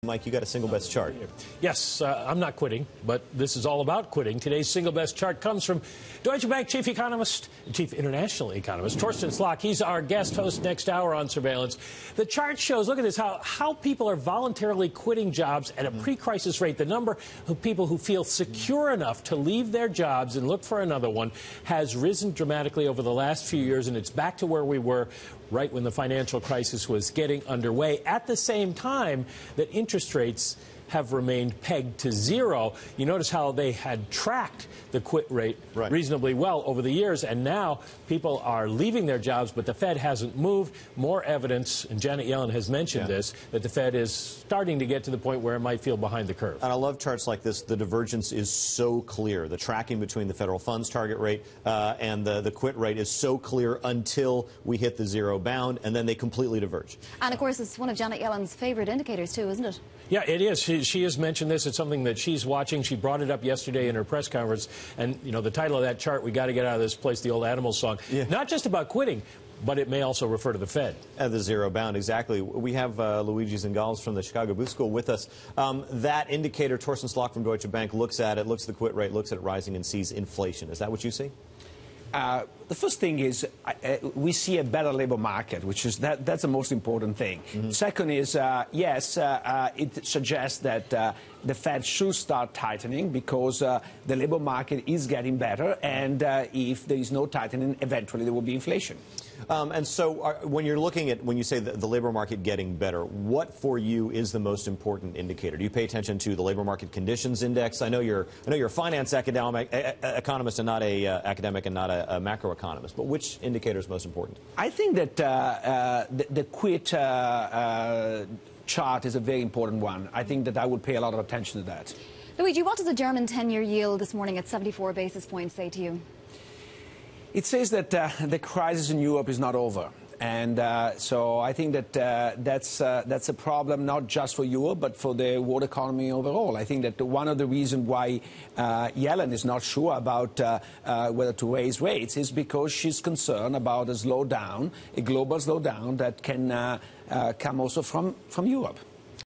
Mike, you got a single best chart. Yes, I'm not quitting, but this is all about quitting. Today's single best chart comes from Deutsche Bank chief international economist, Torsten Slok. He's our guest host next hour on Surveillance. The chart shows, look at this, how people are voluntarily quitting jobs at a pre-crisis rate. The number of people who feel secure enough to leave their jobs and look for another one has risen dramatically over the last few years, and it's back to where we were right when the financial crisis was getting underway, at the same time that interest rates have remained pegged to zero. You notice how they had tracked the quit rate reasonably well over the years, and now people are leaving their jobs, but the Fed hasn't moved. More evidence, and Janet Yellen has mentioned this, that the Fed is starting to get to the point where it might feel behind the curve. And I love charts like this. The divergence is so clear. The tracking between the federal funds target rate and the quit rate is so clear until we hit the zero bound, and then they completely diverge. And, of course, it's one of Janet Yellen's favorite indicators, too, isn't it? Yeah, it is. She has mentioned this. It's something that she's watching. She brought it up yesterday in her press conference. And, you know, the title of that chart, "We Got to Get Out of This Place," the old Animals song, not just about quitting, but it may also refer to the Fed. At the zero bound, exactly. We have Luigi Zingales from the Chicago Booth School with us. That indicator, Torsten Slok from Deutsche Bank looks at it, looks at the quit rate, looks at it rising and sees inflation. Is that what you see? The first thing is we see a better labor market, which is that's the most important thing. Second is, yes, it suggests that the Fed should start tightening because the labor market is getting better, and if there is no tightening, eventually there will be inflation. And so when you're looking at, when you say the labor market getting better, what for you is the most important indicator? Do you pay attention to the labor market conditions index? I know you're a finance economist and not a academic and not a macroeconomist, but which indicator is most important? I think that the quit chart is a very important one. I think that I would pay a lot of attention to that. Luigi, what does the German 10-year yield this morning at 74 basis points say to you? It says that the crisis in Europe is not over. And so I think that that's a problem not just for Europe, but for the world economy overall. I think that one of the reasons why Yellen is not sure about whether to raise rates is because she's concerned about a slowdown, a global slowdown that can come also from Europe.